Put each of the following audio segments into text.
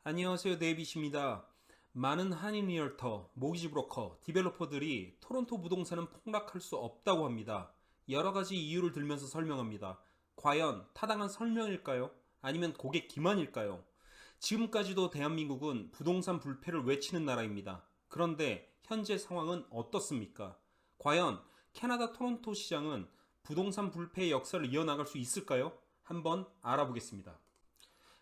안녕하세요, 데이빗입니다. 많은 한인 리얼터, 모기지 브로커, 디벨로퍼들이 토론토 부동산은 폭락할 수 없다고 합니다. 여러 가지 이유를 들면서 설명합니다. 과연 타당한 설명일까요? 아니면 고객 기만일까요? 지금까지도 대한민국은 부동산 불패를 외치는 나라입니다. 그런데 현재 상황은 어떻습니까? 과연 캐나다 토론토 시장은 부동산 불패의 역사를 이어나갈 수 있을까요? 한번 알아보겠습니다.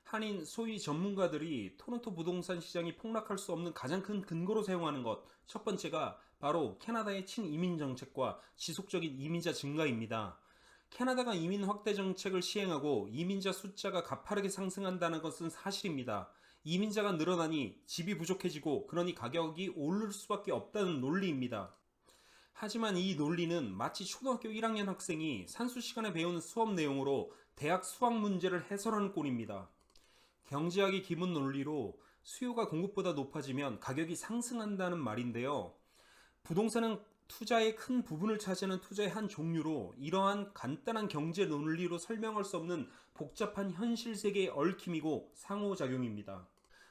한인 소위 전문가들이 토론토 부동산 시장이 폭락할 수 없는 가장 큰 근거로 사용하는 것, 첫 번째가 바로 캐나다의 친이민 정책과 지속적인 이민자 증가입니다. 캐나다가 이민 확대 정책을 시행하고 이민자 숫자가 가파르게 상승한다는 것은 사실입니다. 이민자가 늘어나니 집이 부족해지고 그러니 가격이 오를 수밖에 없다는 논리입니다. 하지만 이 논리는 마치 초등학교 1학년 학생이 산수 시간에 배우는 수업 내용으로 대학 수학 문제를 해설하는 꼴입니다. 경제학의 기본 논리로 수요가 공급보다 높아지면 가격이 상승한다는 말인데요. 부동산은 투자의 큰 부분을 차지하는 투자의 한 종류로 이러한 간단한 경제 논리로 설명할 수 없는 복잡한 현실 세계의 얽힘이고 상호작용입니다.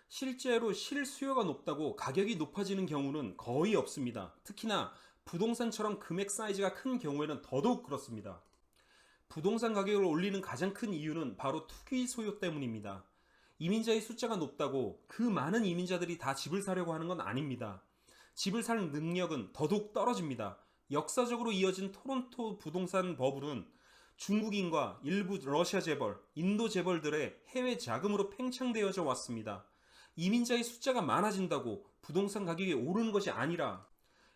실제로 실수요가 높다고 가격이 높아지는 경우는 거의 없습니다. 특히나 부동산처럼 금액 사이즈가 큰 경우에는 더더욱 그렇습니다. 부동산 가격을 올리는 가장 큰 이유는 바로 투기 소요 때문입니다. 이민자의 숫자가 높다고 그 많은 이민자들이 다 집을 사려고 하는 건 아닙니다. 집을 살 능력은 더더욱 떨어집니다. 역사적으로 이어진 토론토 부동산 버블은 중국인과 일부 러시아 재벌, 인도 재벌들의 해외 자금으로 팽창되어져 왔습니다. 이민자의 숫자가 많아진다고 부동산 가격이 오르는 것이 아니라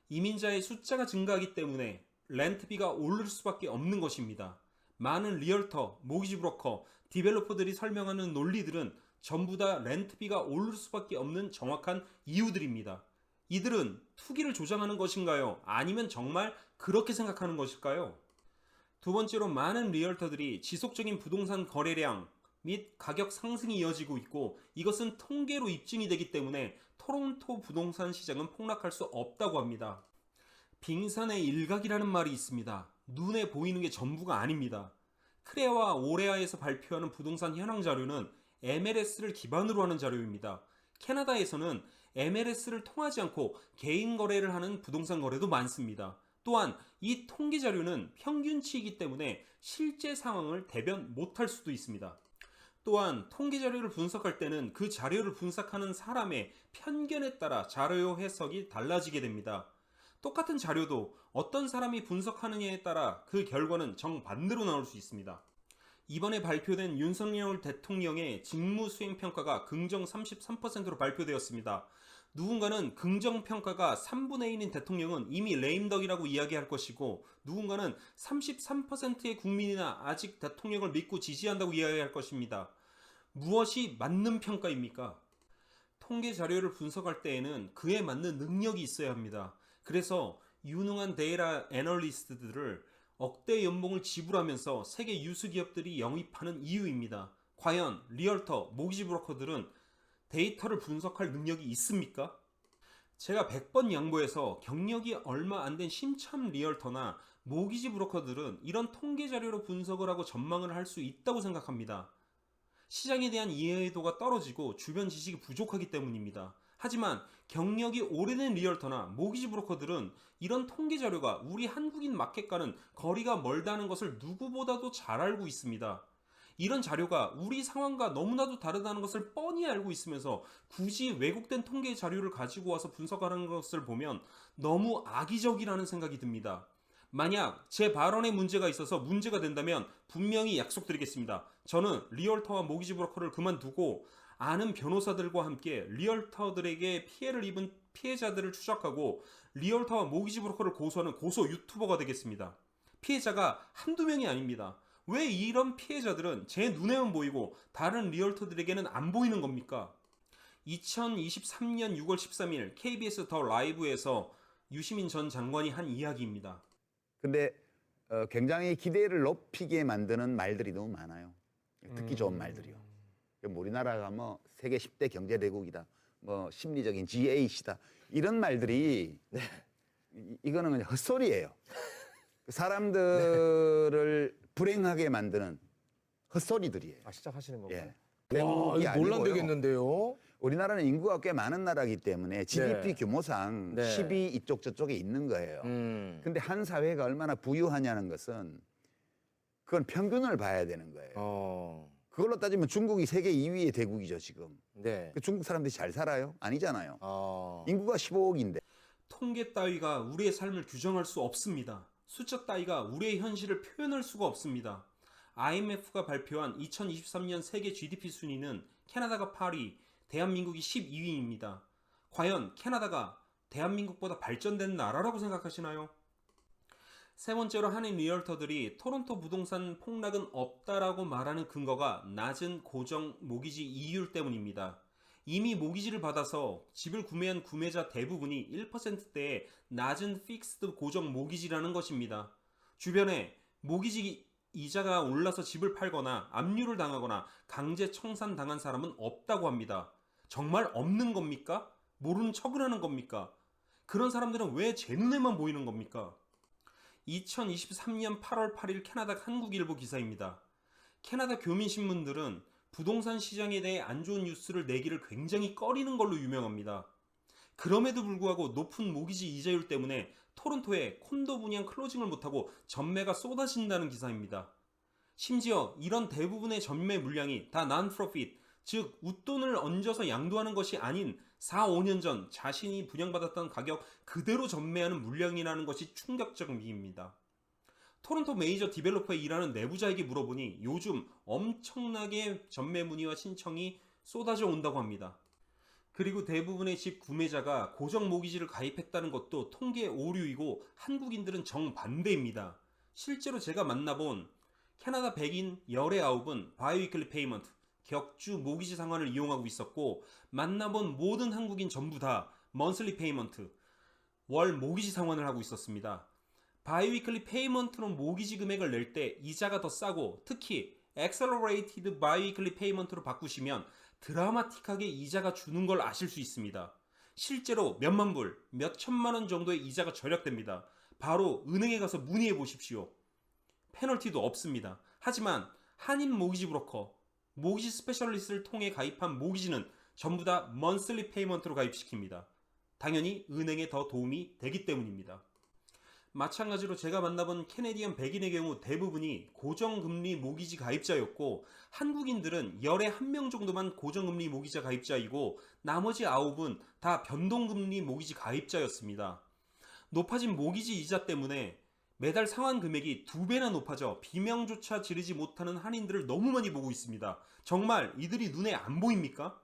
이민자의 숫자가 증가하기 때문에 렌트비가 오를 수밖에 없는 것입니다. 많은 리얼터, 모기지 브로커, 디벨로퍼들이 설명하는 논리들은 전부 다 렌트비가 오를 수밖에 없는 정확한 이유들입니다. 이들은 투기를 조장하는 것인가요? 아니면 정말 그렇게 생각하는 것일까요? 두 번째로 많은 리얼터들이 지속적인 부동산 거래량 및 가격 상승이 이어지고 있고 이것은 통계로 입증이 되기 때문에 토론토 부동산 시장은 폭락할 수 없다고 합니다. 빙산의 일각이라는 말이 있습니다. 눈에 보이는 게 전부가 아닙니다. 크레와 오레아에서 발표하는 부동산 현황 자료는 MLS를 기반으로 하는 자료입니다. 캐나다에서는 MLS를 통하지 않고 개인 거래를 하는 부동산 거래도 많습니다. 또한 이 통계 자료는 평균치이기 때문에 실제 상황을 대변 못할 수도 있습니다. 또한 통계 자료를 분석할 때는 그 자료를 분석하는 사람의 편견에 따라 자료 해석이 달라지게 됩니다. 똑같은 자료도 어떤 사람이 분석하느냐에 따라 그 결과는 정반대로 나올 수 있습니다. 이번에 발표된 윤석열 대통령의 직무수행평가가 긍정 33%로 발표되었습니다. 누군가는 긍정평가가 3분의 1인 대통령은 이미 레임덕이라고 이야기할 것이고 누군가는 33%의 국민이나 아직 대통령을 믿고 지지한다고 이야기할 것입니다. 무엇이 맞는 평가입니까? 통계 자료를 분석할 때에는 그에 맞는 능력이 있어야 합니다. 그래서 유능한 데이터 애널리스트들을 억대 연봉을 지불하면서 세계 유수 기업들이 영입하는 이유입니다. 과연 리얼터, 모기지 브로커들은 데이터를 분석할 능력이 있습니까? 제가 100번 양보해서 경력이 얼마 안 된 심참 리얼터나 모기지 브로커들은 이런 통계 자료로 분석을 하고 전망을 할 수 있다고 생각합니다. 시장에 대한 이해도가 떨어지고 주변 지식이 부족하기 때문입니다. 하지만 경력이 오래된 리얼터나 모기지 브로커들은 이런 통계 자료가 우리 한국인 마켓과는 거리가 멀다는 것을 누구보다도 잘 알고 있습니다. 이런 자료가 우리 상황과 너무나도 다르다는 것을 뻔히 알고 있으면서 굳이 왜곡된 통계 자료를 가지고 와서 분석하는 것을 보면 너무 악의적이라는 생각이 듭니다. 만약 제 발언에 문제가 있어서 문제가 된다면 분명히 약속드리겠습니다. 저는 리얼터와 모기지 브로커를 그만두고 아는 변호사들과 함께 리얼터들에게 피해를 입은 피해자들을 추적하고 리얼터와 모기지 브로커를 고소하는 고소 유튜버가 되겠습니다. 피해자가 한두 명이 아닙니다. 왜 이런 피해자들은 제 눈에만 보이고 다른 리얼터들에게는 안 보이는 겁니까? 2023년 6월 13일 KBS 더 라이브에서 유시민 전 장관이 한 이야기입니다. 근데 굉장히 기대를 높이게 만드는 말들이 너무 많아요. 듣기 좋은 말들이요. 우리나라가 뭐 세계 10대 경제대국이다. 뭐 심리적인 G8이다. 이런 말들이 이거는 그냥 헛소리예요. 사람들을 불행하게 만드는 헛소리들이에요. 시작하시는 건가요? 예. 와, 이거 아니고요. 논란되겠는데요? 우리나라는 인구가 꽤 많은 나라이기 때문에 GDP 규모상 네. 10이 이쪽 저쪽에 있는 거예요. 근데 한 사회가 얼마나 부유하냐는 것은 그건 평균을 봐야 되는 거예요. 그걸로 따지면 중국이 세계 2위의 대국이죠, 지금. 네. 중국 사람들이 잘 살아요? 아니잖아요. 어. 인구가 15억인데. 통계 따위가 우리의 삶을 규정할 수 없습니다. 숫자 따위가 우리의 현실을 표현할 수가 없습니다. IMF가 발표한 2023년 세계 GDP 순위는 캐나다가 8위, 대한민국이 12위입니다. 과연 캐나다가 대한민국보다 발전된 나라라고 생각하시나요? 세 번째로 한인 리얼터들이 토론토 부동산 폭락은 없다라고 말하는 근거가 낮은 고정 모기지 이율 때문입니다. 이미 모기지를 받아서 집을 구매한 구매자 대부분이 1%대의 낮은 픽스드 고정 모기지라는 것입니다. 주변에 모기지 이자가 올라서 집을 팔거나 압류를 당하거나 강제 청산당한 사람은 없다고 합니다. 정말 없는 겁니까? 모르는 척을 하는 겁니까? 그런 사람들은 왜 제 눈에만 보이는 겁니까? 2023년 8월 8일 캐나다 한국일보 기사입니다. 캐나다 교민신문들은 부동산 시장에 대해 안 좋은 뉴스를 내기를 굉장히 꺼리는 걸로 유명합니다. 그럼에도 불구하고 높은 모기지 이자율 때문에 토론토에 콘도 분양 클로징을 못하고 전매가 쏟아진다는 기사입니다. 심지어 이런 대부분의 전매 물량이 다 non-profit, 즉 웃돈을 얹어서 양도하는 것이 아닌 4, 5년 전 자신이 분양받았던 가격 그대로 전매하는 물량이라는 것이 충격적입니다. 토론토 메이저 디벨로퍼에 일하는 내부자에게 물어보니 요즘 엄청나게 전매 문의와 신청이 쏟아져 온다고 합니다. 그리고 대부분의 집 구매자가 고정 모기지를 가입했다는 것도 통계 오류이고 한국인들은 정반대입니다. 실제로 제가 만나본 캐나다 백인 19은 바이위클리 페이먼트, 격주 모기지 상환을 이용하고 있었고 만나본 모든 한국인 전부 다 먼슬리 페이먼트, 월 모기지 상환을 하고 있었습니다. 바이위클리 페이먼트로 모기지 금액을 낼 때 이자가 더 싸고 특히 엑셀러레이티드 바이위클리 페이먼트로 바꾸시면 드라마틱하게 이자가 주는 걸 아실 수 있습니다. 실제로 몇만 불, 몇 천만 원 정도의 이자가 절약됩니다. 바로 은행에 가서 문의해 보십시오. 페널티도 없습니다. 하지만 한인 모기지 브로커, 모기지 스페셜리스트를 통해 가입한 모기지는 전부 다 먼슬리 페이먼트로 가입시킵니다. 당연히 은행에 더 도움이 되기 때문입니다. 마찬가지로 제가 만나본 캐네디언 백인의 경우 대부분이 고정금리 모기지 가입자였고 한국인들은 열에 1명 정도만 고정금리 모기자 가입자이고 나머지 9은 다 변동금리 모기지 가입자였습니다. 높아진 모기지 이자 때문에 매달 상환 금액이 2배나 높아져 비명조차 지르지 못하는 한인들을 너무 많이 보고 있습니다. 정말 이들이 눈에 안 보입니까?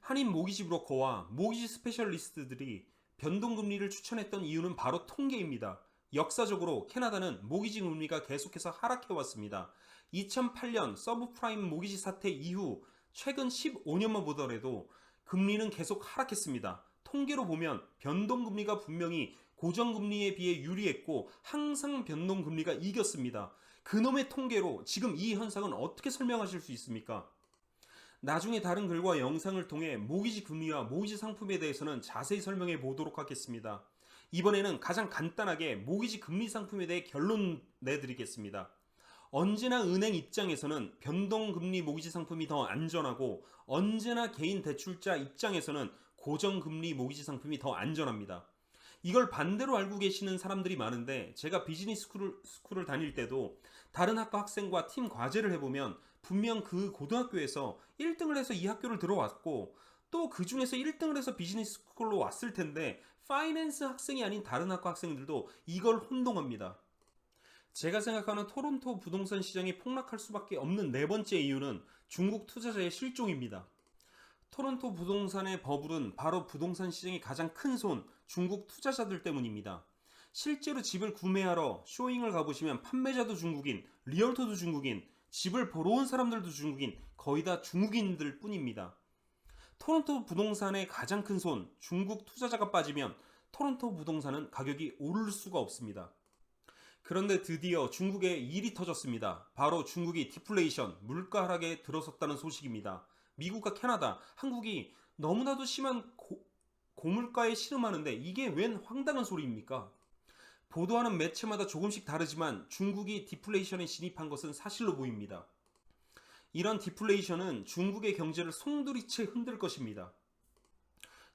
한인 모기지 브로커와 모기지 스페셜리스트들이 변동금리를 추천했던 이유는 바로 통계입니다. 역사적으로 캐나다는 모기지 금리가 계속해서 하락해왔습니다. 2008년 서브프라임 모기지 사태 이후 최근 15년만 보더라도 금리는 계속 하락했습니다. 통계로 보면 변동금리가 분명히 고정금리에 비해 유리했고 항상 변동금리가 이겼습니다. 그놈의 통계로 지금 이 현상은 어떻게 설명하실 수 있습니까? 나중에 다른 글과 영상을 통해 모기지 금리와 모기지 상품에 대해서는 자세히 설명해 보도록 하겠습니다. 이번에는 가장 간단하게 모기지 금리 상품에 대해 결론 내드리겠습니다. 언제나 은행 입장에서는 변동금리 모기지 상품이 더 안전하고 언제나 개인 대출자 입장에서는 고정금리 모기지 상품이 더 안전합니다. 이걸 반대로 알고 계시는 사람들이 많은데 제가 비즈니스 스쿨을 다닐 때도 다른 학과 학생과 팀 과제를 해보면 분명 그 고등학교에서 1등을 해서 이 학교를 들어왔고 또 그 중에서 1등을 해서 비즈니스 스쿨로 왔을 텐데 파이낸스 학생이 아닌 다른 학과 학생들도 이걸 혼동합니다. 제가 생각하는 토론토 부동산 시장이 폭락할 수밖에 없는 네 번째 이유는 중국 투자자의 실종입니다. 토론토 부동산의 버블은 바로 부동산 시장의 가장 큰 손, 중국 투자자들 때문입니다. 실제로 집을 구매하러 쇼잉을 가보시면 판매자도 중국인, 리얼터도 중국인, 집을 보러 온 사람들도 중국인, 거의 다 중국인들 뿐입니다. 토론토 부동산의 가장 큰 손, 중국 투자자가 빠지면 토론토 부동산은 가격이 오를 수가 없습니다. 그런데 드디어 중국에 일이 터졌습니다. 바로 중국이 디플레이션, 물가 하락에 들어섰다는 소식입니다. 미국과 캐나다, 한국이 너무나도 심한 고물가에 씨름하는데 이게 웬 황당한 소리입니까? 보도하는 매체마다 조금씩 다르지만 중국이 디플레이션에 진입한 것은 사실로 보입니다. 이런 디플레이션은 중국의 경제를 송두리째 흔들 것입니다.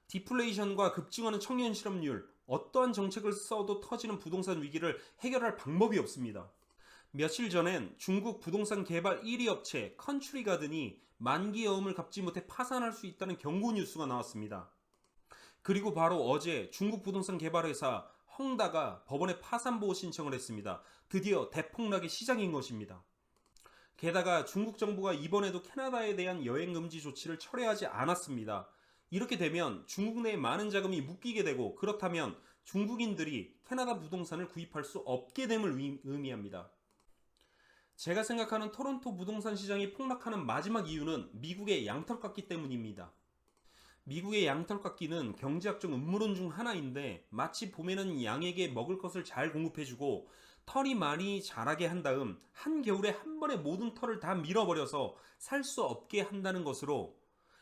디플레이션과 급증하는 청년 실업률, 어떠한 정책을 써도 터지는 부동산 위기를 해결할 방법이 없습니다. 며칠 전엔 중국 부동산 개발 1위 업체 컨츄리 가든이 만기 여금을 갚지 못해 파산할 수 있다는 경고 뉴스가 나왔습니다. 그리고 바로 어제 중국 부동산 개발회사 헝다가 법원에 파산 보호 신청을 했습니다. 드디어 대폭락의 시작인 것입니다. 게다가 중국 정부가 이번에도 캐나다에 대한 여행 금지 조치를 철회하지 않았습니다. 이렇게 되면 중국 내에 많은 자금이 묶이게 되고, 그렇다면 중국인들이 캐나다 부동산을 구입할 수 없게 됨을 의미합니다. 제가 생각하는 토론토 부동산 시장이 폭락하는 마지막 이유는 미국의 양털깎기 때문입니다. 미국의 양털깎기는 경제학적 음모론 중 하나인데, 마치 봄에는 양에게 먹을 것을 잘 공급해주고 털이 많이 자라게 한 다음 한겨울에 한 번에 모든 털을 다 밀어버려서 살 수 없게 한다는 것으로,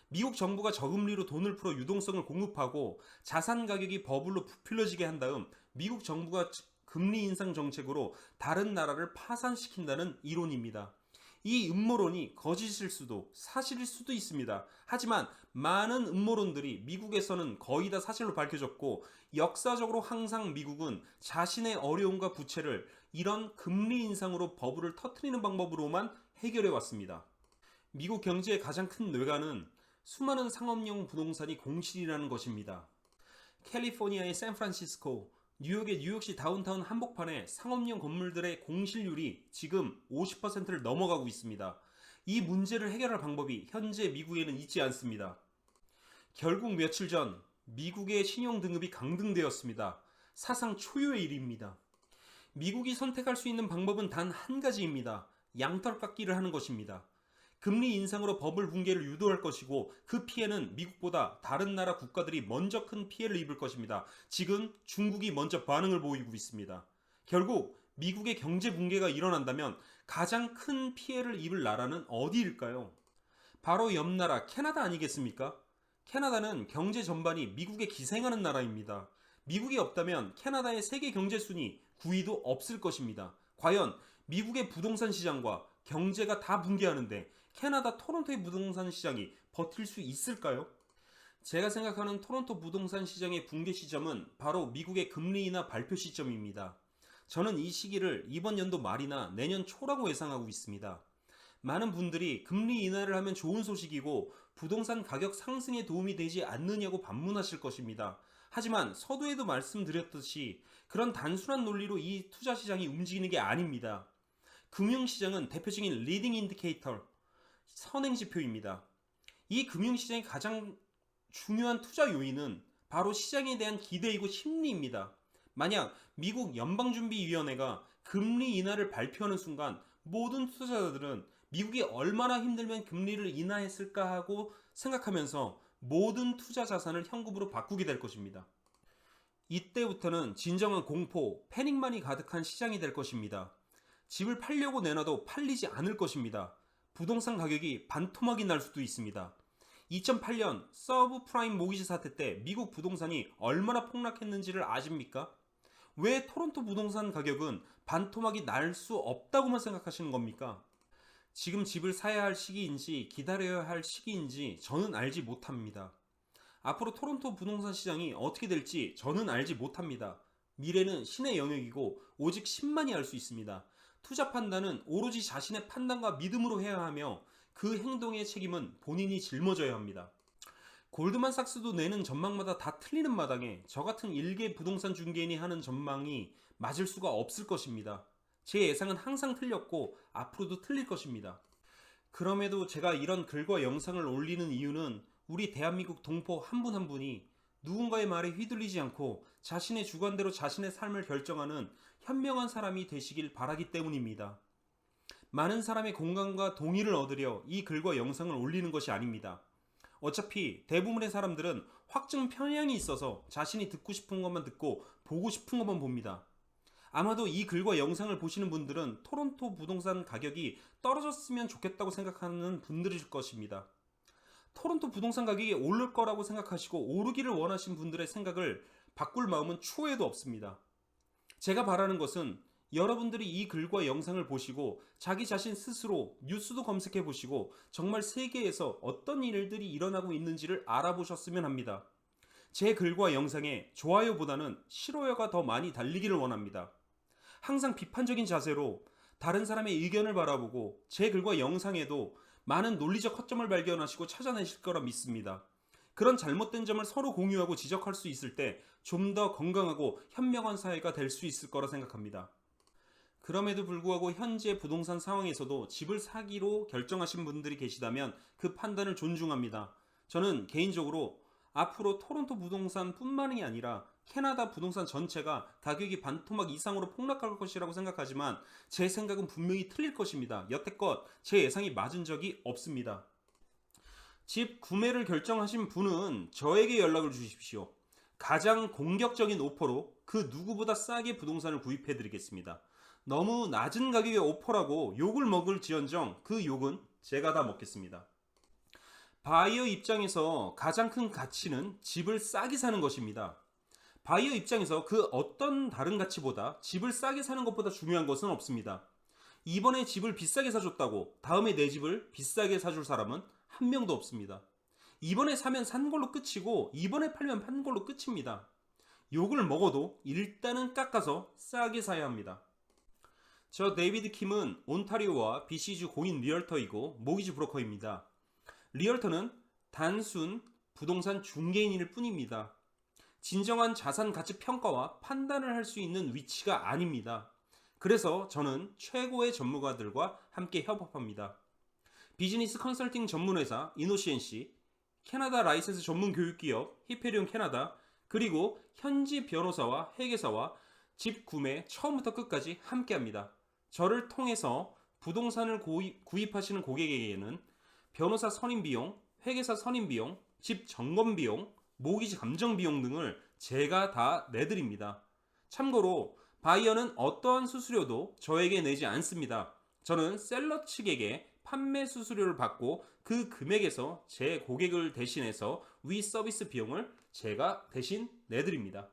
미국 정부가 저금리로 돈을 풀어 유동성을 공급하고 자산 가격이 버블로 부풀려지게 한 다음 미국 정부가 금리 인상 정책으로 다른 나라를 파산시킨다는 이론입니다. 이 음모론이 거짓일 수도 사실일 수도 있습니다. 하지만 많은 음모론들이 미국에서는 거의 다 사실로 밝혀졌고, 역사적으로 항상 미국은 자신의 어려움과 부채를 이런 금리 인상으로 버블을 터트리는 방법으로만 해결해 왔습니다. 미국 경제의 가장 큰 뇌관은 수많은 상업용 부동산이 공실이라는 것입니다. 캘리포니아의 샌프란시스코, 뉴욕의 뉴욕시 다운타운 한복판의 상업용 건물들의 공실률이 지금 50%를 넘어가고 있습니다. 이 문제를 해결할 방법이 현재 미국에는 있지 않습니다. 결국 며칠 전 미국의 신용등급이 강등되었습니다. 사상 초유의 일입니다. 미국이 선택할 수 있는 방법은 단 한 가지입니다. 양털깎기를 하는 것입니다. 금리 인상으로 버블 붕괴를 유도할 것이고, 그 피해는 미국보다 다른 나라 국가들이 먼저 큰 피해를 입을 것입니다. 지금 중국이 먼저 반응을 보이고 있습니다. 결국 미국의 경제 붕괴가 일어난다면 가장 큰 피해를 입을 나라는 어디일까요? 바로 옆 나라 캐나다 아니겠습니까? 캐나다는 경제 전반이 미국에 기생하는 나라입니다. 미국이 없다면 캐나다의 세계 경제 순위 9위도 없을 것입니다. 과연 미국의 부동산 시장과 경제가 다 붕괴하는데 캐나다 토론토의 부동산 시장이 버틸 수 있을까요? 제가 생각하는 토론토 부동산 시장의 붕괴 시점은 바로 미국의 금리 인하 발표 시점입니다. 저는 이 시기를 이번 연도 말이나 내년 초라고 예상하고 있습니다. 많은 분들이 금리 인하를 하면 좋은 소식이고 부동산 가격 상승에 도움이 되지 않느냐고 반문하실 것입니다. 하지만 서두에도 말씀드렸듯이 그런 단순한 논리로 이 투자 시장이 움직이는 게 아닙니다. 금융시장은 대표적인 리딩 인디케이터, 선행지표입니다. 이 금융시장의 가장 중요한 투자 요인은 바로 시장에 대한 기대이고 심리입니다. 만약 미국 연방준비위원회가 금리 인하를 발표하는 순간 모든 투자자들은 미국이 얼마나 힘들면 금리를 인하했을까 하고 생각하면서 모든 투자 자산을 현금으로 바꾸게 될 것입니다. 이때부터는 진정한 공포, 패닉만이 가득한 시장이 될 것입니다. 집을 팔려고 내놔도 팔리지 않을 것입니다. 부동산 가격이 반토막이 날 수도 있습니다. 2008년 서브프라임 모기지 사태 때 미국 부동산이 얼마나 폭락했는지를 아십니까? 왜 토론토 부동산 가격은 반토막이 날 수 없다고만 생각하시는 겁니까? 지금 집을 사야 할 시기인지 기다려야 할 시기인지 저는 알지 못합니다. 앞으로 토론토 부동산 시장이 어떻게 될지 저는 알지 못합니다. 미래는 신의 영역이고 오직 신만이 알 수 있습니다. 투자 판단은 오로지 자신의 판단과 믿음으로 해야 하며 그 행동의 책임은 본인이 짊어져야 합니다. 골드만삭스도 내는 전망마다 다 틀리는 마당에 저 같은 일개 부동산 중개인이 하는 전망이 맞을 수가 없을 것입니다. 제 예상은 항상 틀렸고 앞으로도 틀릴 것입니다. 그럼에도 제가 이런 글과 영상을 올리는 이유는 우리 대한민국 동포 한 분 한 분이 누군가의 말에 휘둘리지 않고 자신의 주관대로 자신의 삶을 결정하는 현명한 사람이 되시길 바라기 때문입니다. 많은 사람의 공감과 동의를 얻으려 이 글과 영상을 올리는 것이 아닙니다. 어차피 대부분의 사람들은 확증 편향이 있어서 자신이 듣고 싶은 것만 듣고 보고 싶은 것만 봅니다. 아마도 이 글과 영상을 보시는 분들은 토론토 부동산 가격이 떨어졌으면 좋겠다고 생각하는 분들일 것입니다. 토론토 부동산 가격이 오를 거라고 생각하시고 오르기를 원하신 분들의 생각을 바꿀 마음은 추호에도 없습니다. 제가 바라는 것은 여러분들이 이 글과 영상을 보시고 자기 자신 스스로 뉴스도 검색해 보시고 정말 세계에서 어떤 일들이 일어나고 있는지를 알아보셨으면 합니다. 제 글과 영상에 좋아요보다는 싫어요가 더 많이 달리기를 원합니다. 항상 비판적인 자세로 다른 사람의 의견을 바라보고 제 글과 영상에도 많은 논리적 허점을 발견하시고 찾아내실 거라 믿습니다. 그런 잘못된 점을 서로 공유하고 지적할 수 있을 때 좀 더 건강하고 현명한 사회가 될 수 있을 거라 생각합니다. 그럼에도 불구하고 현재 부동산 상황에서도 집을 사기로 결정하신 분들이 계시다면 그 판단을 존중합니다. 저는 개인적으로 앞으로 토론토 부동산뿐만이 아니라 캐나다 부동산 전체가 가격이 반토막 이상으로 폭락할 것이라고 생각하지만 제 생각은 분명히 틀릴 것입니다. 여태껏 제 예상이 맞은 적이 없습니다. 집 구매를 결정하신 분은 저에게 연락을 주십시오. 가장 공격적인 오퍼로 그 누구보다 싸게 부동산을 구입해 드리겠습니다. 너무 낮은 가격의 오퍼라고 욕을 먹을지언정 그 욕은 제가 다 먹겠습니다. 바이어 입장에서 가장 큰 가치는 집을 싸게 사는 것입니다. 바이어 입장에서 그 어떤 다른 가치보다 집을 싸게 사는 것보다 중요한 것은 없습니다. 이번에 집을 비싸게 사줬다고 다음에 내 집을 비싸게 사줄 사람은 한 명도 없습니다. 이번에 사면 산 걸로 끝이고 이번에 팔면 판 걸로 끝입니다. 욕을 먹어도 일단은 깎아서 싸게 사야 합니다. 저 데이비드 킴은 온타리오와 BC주 공인 리얼터이고 모기지 브로커입니다. 리얼터는 단순 부동산 중개인일 뿐입니다. 진정한 자산 가치 평가와 판단을 할 수 있는 위치가 아닙니다. 그래서 저는 최고의 전문가들과 함께 협업합니다. 비즈니스 컨설팅 전문회사 이노시엔시, 캐나다 라이센스 전문 교육기업 히페리온 캐나다, 그리고 현지 변호사와 회계사와 집 구매 처음부터 끝까지 함께합니다. 저를 통해서 부동산을 구입하시는 고객에게는 변호사 선임 비용, 회계사 선임 비용, 집 점검 비용, 모기지 감정 비용 등을 제가 다 내드립니다. 참고로 바이어는 어떠한 수수료도 저에게 내지 않습니다. 저는 셀러 측에게 판매 수수료를 받고 그 금액에서 제 고객을 대신해서 위 서비스 비용을 제가 대신 내드립니다.